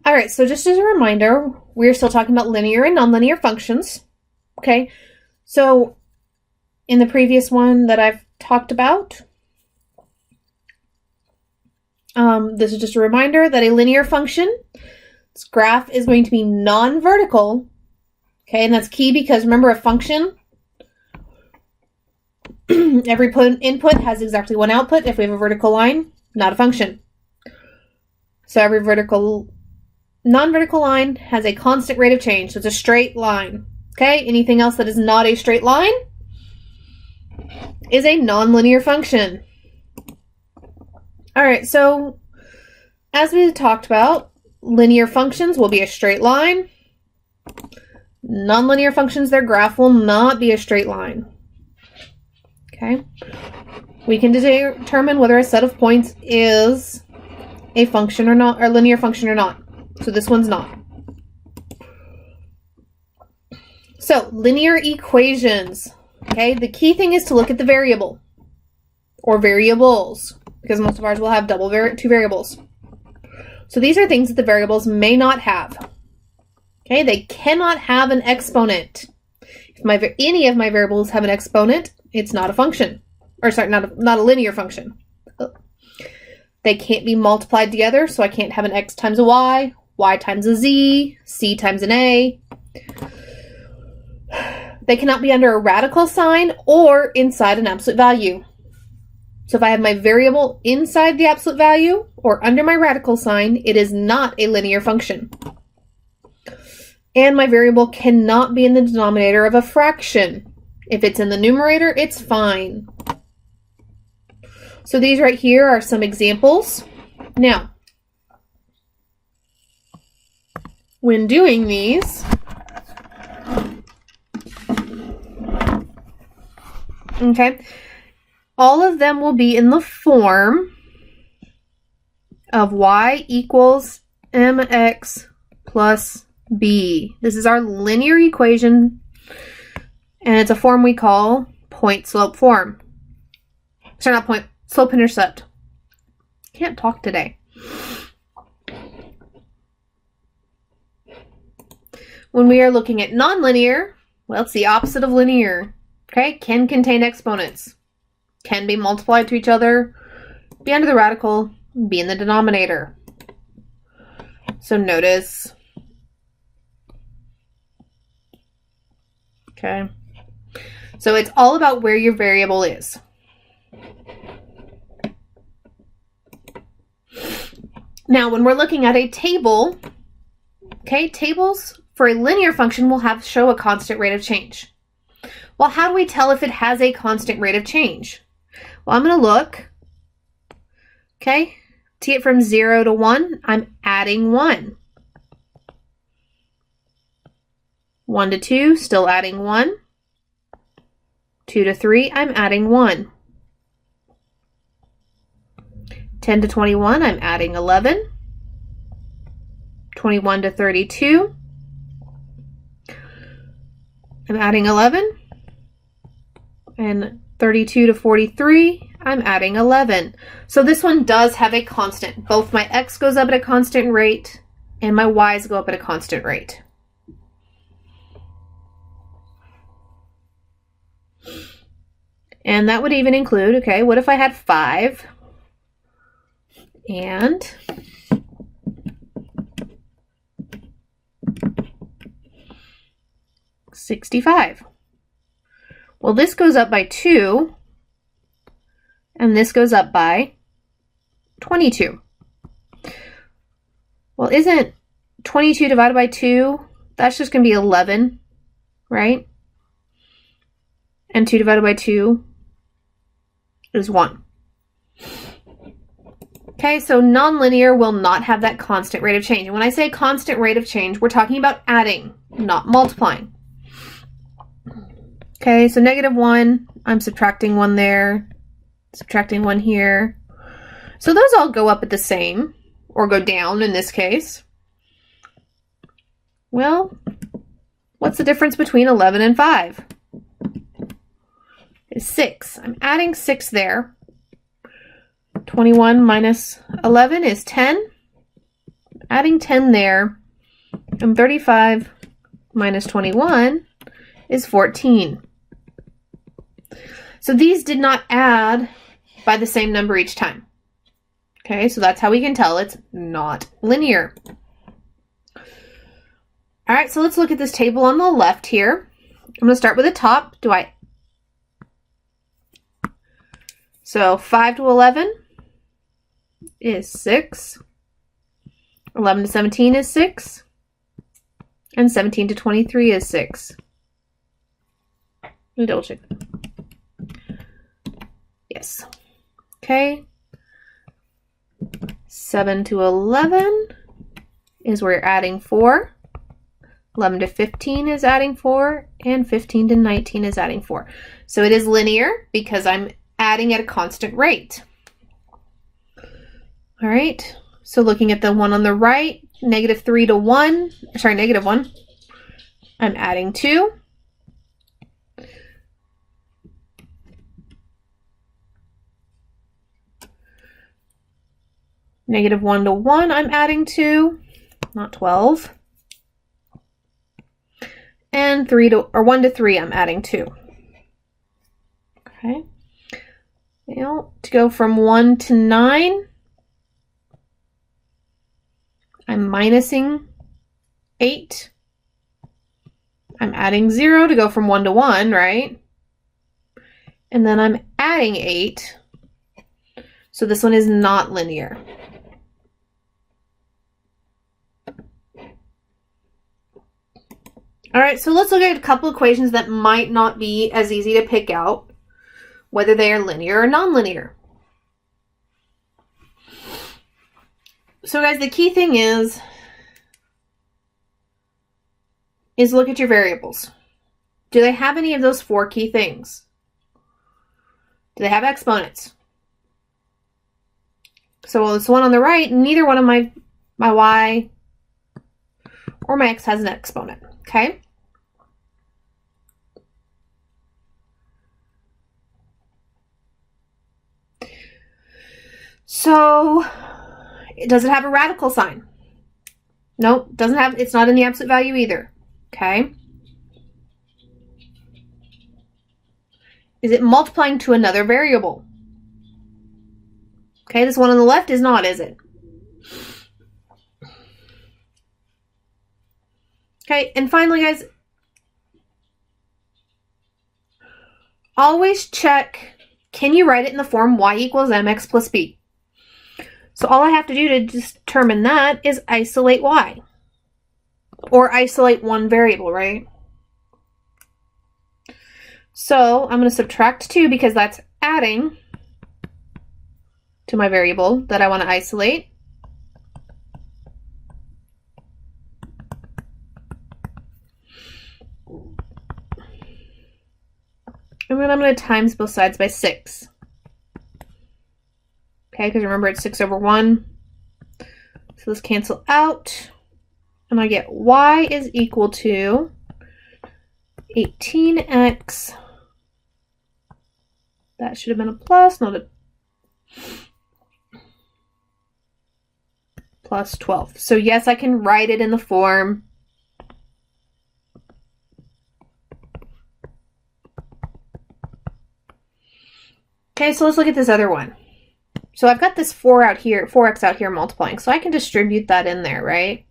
All right, so just as a reminder, we're still talking about linear and nonlinear functions. Okay, so in the previous one that I've talked about, this is just a reminder that a linear function, its graph is going to be non-vertical. Okay, and that's key because remember, a function, every input has exactly one output. If we have a vertical line, not a function. So every non-vertical line has a constant rate of change. So it's a straight line. Okay, anything else that is not a straight line is a nonlinear function. All right, so as we talked about, linear functions will be a straight line. Nonlinear functions, their graph will not be a straight line. Okay, we can determine whether a set of points is a function or not, or linear function or not. So this one's not. So linear equations. Okay, the key thing is to look at the variable or variables, because most of ours will have two variables. So these are things that the variables may not have. Okay, they cannot have an exponent. If any of my variables have an exponent, it's not a function. Or sorry, not a linear function. They can't be multiplied together, so I can't have an x times a y times a z, c times an a. They cannot be under a radical sign or inside an absolute value. So if I have my variable inside the absolute value or under my radical sign, it is not a linear function. And my variable cannot be in the denominator of a fraction. If it's in the numerator, it's fine. So these right here are some examples. Now, when doing these, okay, all of them will be in the form of y equals mx plus b. This is our linear equation, and it's a form we call point-slope form. Sorry, not point, slope-intercept. Can't talk today. When we are looking at nonlinear, well, it's the opposite of linear. Okay, can contain exponents, can be multiplied to each other, be under the radical, be in the denominator. So notice, okay, so it's all about where your variable is. Now, when we're looking at a table, okay, tables for a linear function will show a constant rate of change. Well, how do we tell if it has a constant rate of change? Well, I'm going to look, okay, to get from 0 to 1, I'm adding 1. 1 to 2, still adding 1. 2 to 3, I'm adding 1. 10 to 21, I'm adding 11. 21 to 32, I'm adding 11. And 32 to 43, I'm adding 11. So this one does have a constant. Both my x goes up at a constant rate and my y's go up at a constant rate. And that would even include, okay, what if I had 5 and 65? Well, this goes up by 2, and this goes up by 22. Well, isn't 22 divided by 2, that's just going to be 11, right? And 2 divided by 2 is 1. Okay, so nonlinear will not have that constant rate of change. And when I say constant rate of change, we're talking about adding, not multiplying. Okay, so -1, I'm subtracting 1 there, subtracting 1 here. So those all go up at the same, or go down in this case. Well, what's the difference between 11 and 5? It's 6. I'm adding 6 there. 21 minus 11 is 10. adding 10 there, and 35 minus 21 is 14. So these did not add by the same number each time. Okay, so that's how we can tell it's not linear. All right, so let's look at this table on the left here. I'm going to start with the top. So 5 to 11 is 6. 11 to 17 is 6. And 17 to 23 is 6. Let me double check. Yes. Okay. 7 to 11 is where you're adding 4. 11 to 15 is adding 4, and 15 to 19 is adding 4. So it is linear because I'm adding at a constant rate. All right, so looking at the one on the right, -3 to 1, sorry, -1, I'm adding 2. -1 to 1, I'm adding 2, not 12. And 1 to 3, I'm adding 2. Okay. Now, to go from 1 to 9, I'm minusing 8. I'm adding 0 to go from 1 to 1, right? And then I'm adding 8. So this one is not linear. All right, so let's look at a couple equations that might not be as easy to pick out, whether they are linear or nonlinear. So guys, the key thing is look at your variables. Do they have any of those 4 key things? Do they have exponents? So this one on the right, neither one of my y or my x has an exponent, okay? So, does it have a radical sign? Nope, it's not in the absolute value either, okay? Is it multiplying to another variable? Okay, this one on the left is not, is it? Okay, and finally, guys, always check, can you write it in the form y equals mx plus b? So all I have to do to determine that is isolate y, or isolate one variable, right? So I'm going to subtract 2 because that's adding to my variable that I want to isolate. And then I'm going to times both sides by 6. Okay, because remember it's 6 over 1. So let's cancel out. And I get y is equal to 18x. That should have been a plus, not a plus 12. So yes, I can write it in the form okay, so let's look at this other one. So I've got this 4x out here multiplying, so I can distribute that in there, right?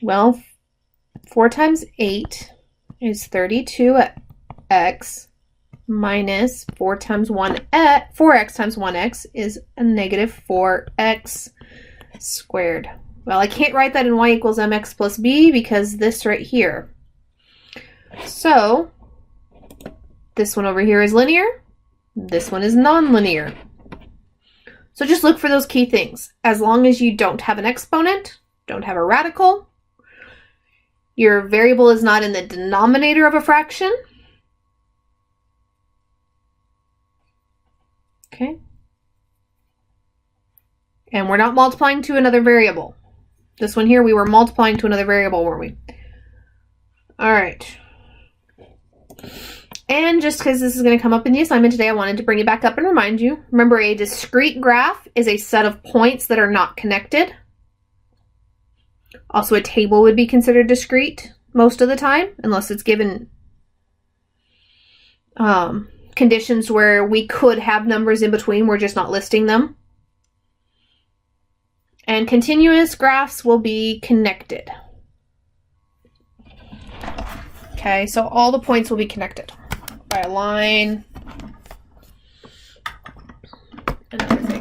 Well, 4 times 8 is 32x minus 4x times 1x is a negative 4x squared. Well, I can't write that in y equals mx plus b because this right here. So this one over here is linear. This one is nonlinear. So just look for those key things. As long as you don't have an exponent, don't have a radical, your variable is not in the denominator of a fraction. Okay. And we're not multiplying to another variable. This one here, we were multiplying to another variable, weren't we? All right. And just because this is going to come up in the assignment today, I wanted to bring it back up and remind you. Remember, a discrete graph is a set of points that are not connected. Also, a table would be considered discrete most of the time, unless it's given conditions where we could have numbers in between, we're just not listing them. And continuous graphs will be connected. Okay, so all the points will be connected by a line and everything.